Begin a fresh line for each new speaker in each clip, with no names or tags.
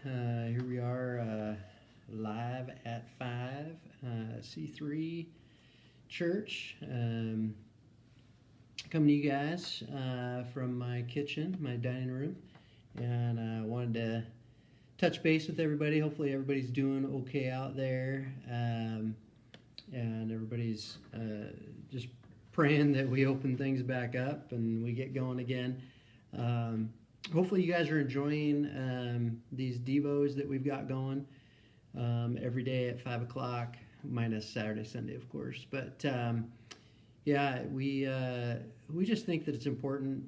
Here we are live at 5, C3 Church. Coming to you guys from my kitchen, my dining room. And I wanted to touch base with everybody. Hopefully everybody's doing okay out there. And everybody's just praying that we open things back up and we get going again. Hopefully you guys are enjoying these devos that we've got going every day at 5 o'clock, minus Saturday, Sunday, of course. But yeah, we just think that it's important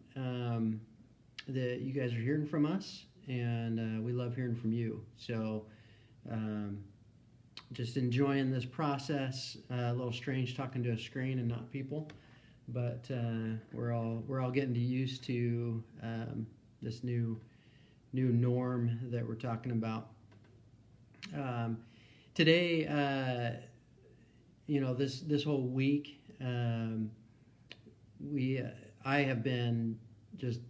that you guys are hearing from us, and we love hearing from you. So just enjoying this process. A little strange talking to a screen and not people, but we're all getting used to this new norm that we're talking about. Today, this whole week, I have been just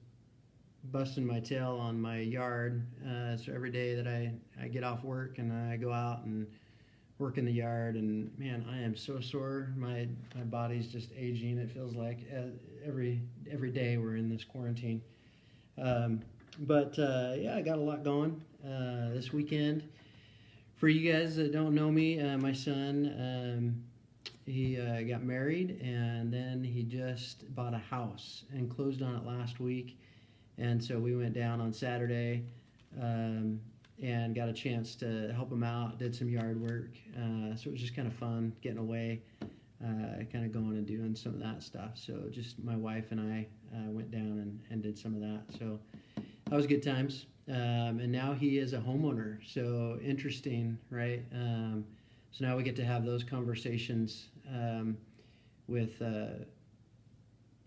busting my tail on my yard. So every day that I get off work and I go out and work in the yard, and man, I am so sore. My body's just aging. It feels like every day we're in this quarantine. But I got a lot going this weekend. For you guys that don't know me, my son, he got married, and then he just bought a house and closed on it last week. And so we went down on Saturday and got a chance to help him out, did some yard work. So it was just kind of fun getting away, kind of going and doing some of that stuff. So just my wife and I went down and did some of that. So that was good times. And now he is a homeowner. So interesting, right? So now we get to have those conversations with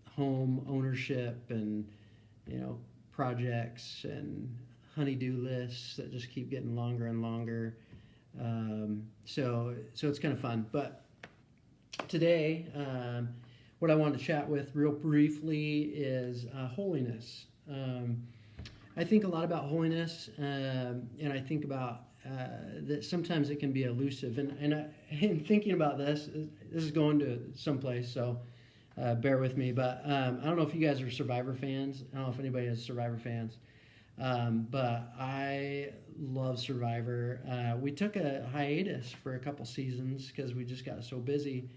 home ownership and, projects and honey-do lists that just keep getting longer and longer. So it's kind of fun. But today, what I want to chat with real briefly is holiness. I think a lot about holiness, and I think about that sometimes it can be elusive. And in thinking about this is going to someplace, so bear with me. But I don't know if you guys are Survivor fans. I don't know if anybody is Survivor fans. But I love Survivor. We took a hiatus for a couple seasons because we just got so busy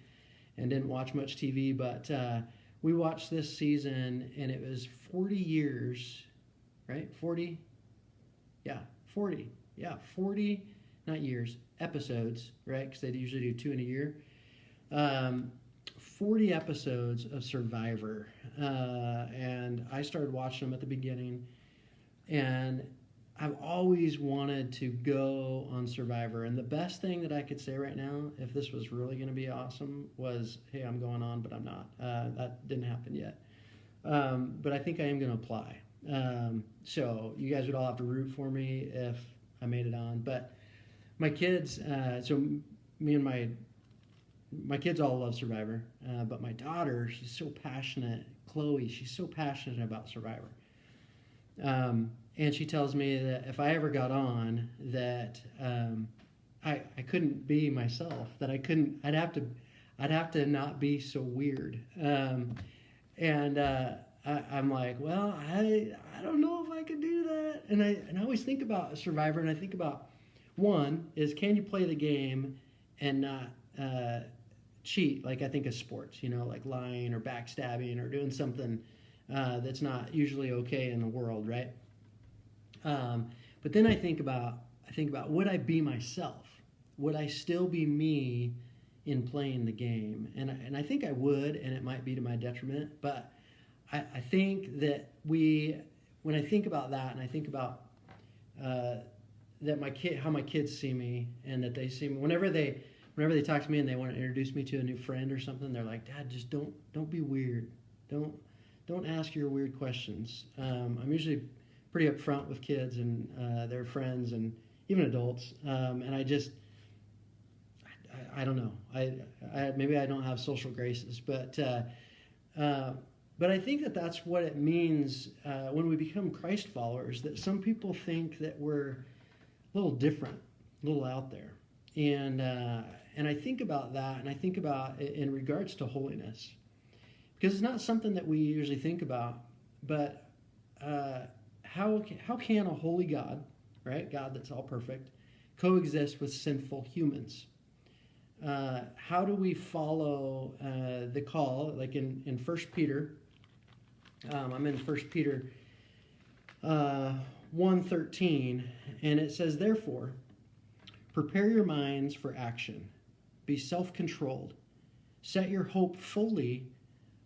and didn't watch much TV. But we watched this season, and it was 40 years, right? 40? Yeah, 40. Yeah, 40, not years, episodes, right? Because they usually do 2 in a year. 40 episodes of Survivor. And I started watching them at the beginning. And I've always wanted to go on Survivor. And the best thing that I could say right now, if this was really going to be awesome, was, hey, I'm going on, but I'm not. That didn't happen yet. But I think I am going to apply. So you guys would all have to root for me if I made it on. But my kids, so me and my kids all love Survivor. But my daughter, she's so passionate. Chloe, she's so passionate about Survivor. And she tells me that if I ever got on, that I couldn't be myself. That I'd have to not be so weird. And I'm like, well, I don't know if I could do that. And I always think about Survivor, and I think about, one is, can you play the game and not cheat? Like I think of sports, like lying or backstabbing or doing something that's not usually okay in the world, right? But then I think about, would I be myself? Would I still be me in playing the game? And I think I would, and it might be to my detriment. But I think that when I think about that, and I think about that how my kids see me, and that they see me whenever they talk to me and they want to introduce me to a new friend or something, they're like, Dad, just don't be weird. Don't ask your weird questions. I'm usually pretty upfront with kids and their friends and even adults. And I don't know. I maybe I don't have social graces, but I think that's what it means when we become Christ followers. That some people think that we're little different, a little out there. And I think about that, and I think about it in regards to holiness, because it's not something that we usually think about. But how can a holy God, right, God that's all perfect, coexist with sinful humans? How do we follow the call, like in 1 Peter? I'm in 1 Peter 1:13, and it says, "Therefore, prepare your minds for action. Be self-controlled. Set your hope fully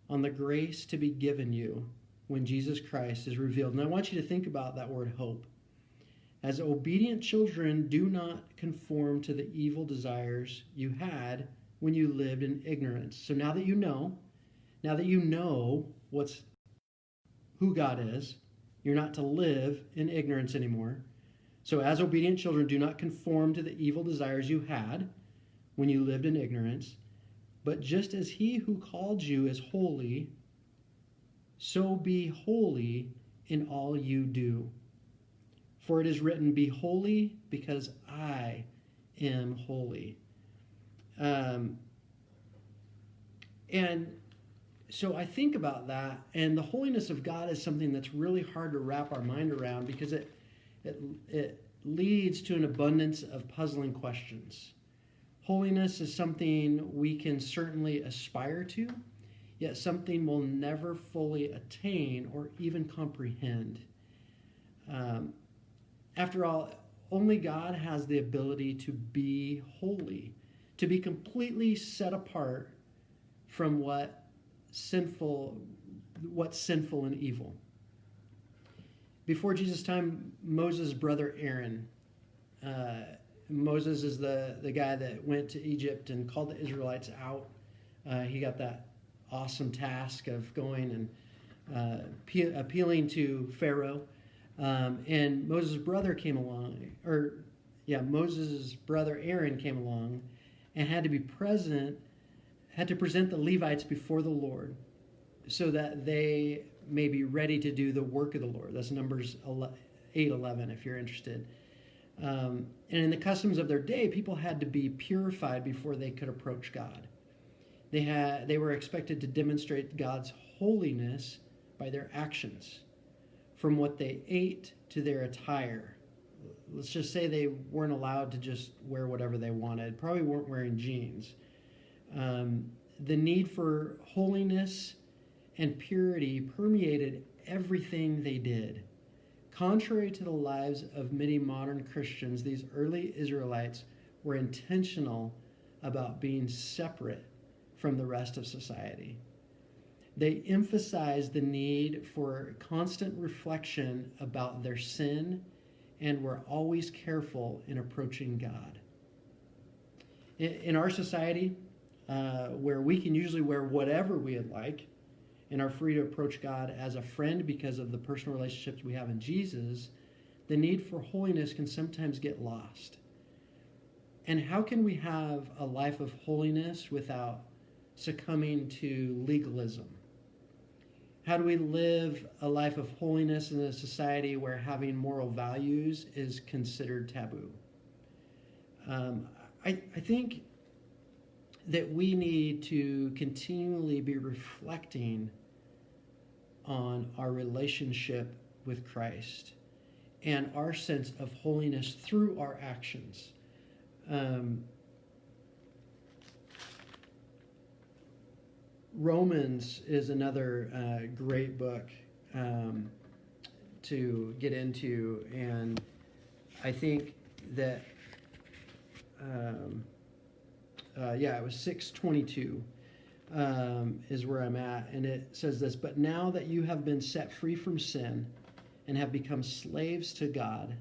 on the grace to be given you when Jesus Christ is revealed." And I want you to think about that word hope. "As obedient children, do not conform to the evil desires you had when you lived in ignorance." So now that you know who God is, you're not to live in ignorance anymore. So as obedient children, do not conform to the evil desires you had when you lived in ignorance, but just as he who called you is holy, so be holy in all you do. For it is written, "Be holy because I am holy." And so I think about that, and the holiness of God is something that's really hard to wrap our mind around, because it leads to an abundance of puzzling questions. Holiness is something we can certainly aspire to, yet something we'll never fully attain or even comprehend. After all, only God has the ability to be holy, to be completely set apart from what's sinful and evil. Before Jesus' time, Moses' brother Aaron, Moses is the guy that went to Egypt and called the Israelites out. He got that awesome task of going and appealing to Pharaoh. And Moses' brother Aaron came along and had to present the Levites before the Lord so that they may be ready to do the work of the Lord. That's Numbers 8:11 if you're interested. And in the customs of their day, people had to be purified before they could approach God. They were expected to demonstrate God's holiness by their actions, from what they ate to their attire. Let's just say they weren't allowed to just wear whatever they wanted. Probably weren't wearing jeans. The need for holiness and purity permeated everything they did. Contrary to the lives of many modern Christians, these early Israelites were intentional about being separate from the rest of society. They emphasized the need for constant reflection about their sin and were always careful in approaching God. In our society, where we can usually wear whatever we would like and are free to approach God as a friend because of the personal relationships we have in Jesus, the need for holiness can sometimes get lost. And how can we have a life of holiness without succumbing to legalism? How do we live a life of holiness in a society where having moral values is considered taboo? I think that we need to continually be reflecting on our relationship with Christ and our sense of holiness through our actions. Romans is another great book to get into, and I think that it was 6:22 is where I'm at, and it says this: "But now that you have been set free from sin and have become slaves to God,"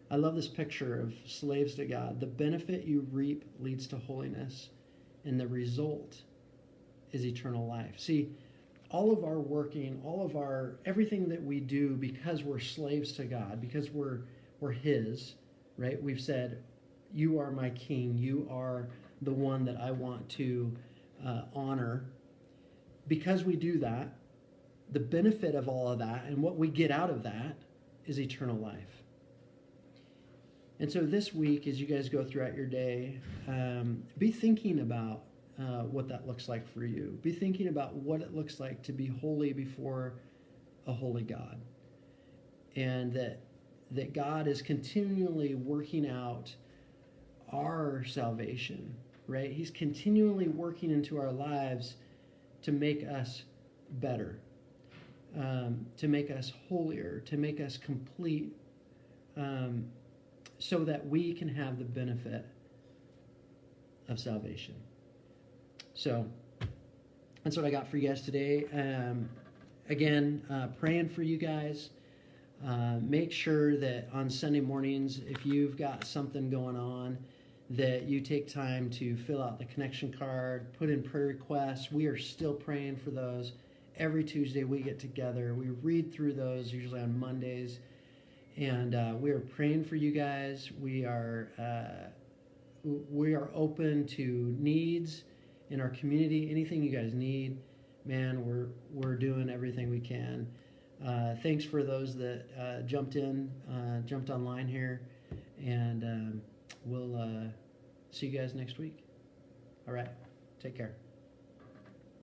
I love this picture of slaves to God, "the benefit you reap leads to holiness, and the result is eternal life." See, all of our working, everything that we do, because we're slaves to God, because we're His, right? We've said, "You are my King. You are the one that I want to honor." Because we do that, the benefit of all of that and what we get out of that is eternal life. And so this week, as you guys go throughout your day, be thinking about what that looks like for you. Be thinking about what it looks like to be holy before a holy God. And that God is continually working out our salvation, right? He's continually working into our lives to make us better, to make us holier, to make us complete, so that we can have the benefit of salvation. So that's what I got for you guys today. Again, praying for you guys. Make sure that on Sunday mornings, if you've got something going on, that you take time to fill out the connection card, put in prayer requests. We are still praying for those. Every Tuesday we get together. We read through those, usually on Mondays. And we are praying for you guys. We are open to needs in our community. Anything you guys need, man, we're doing everything we can. Thanks for those that jumped online here, and we'll see you guys next week. All right, take care.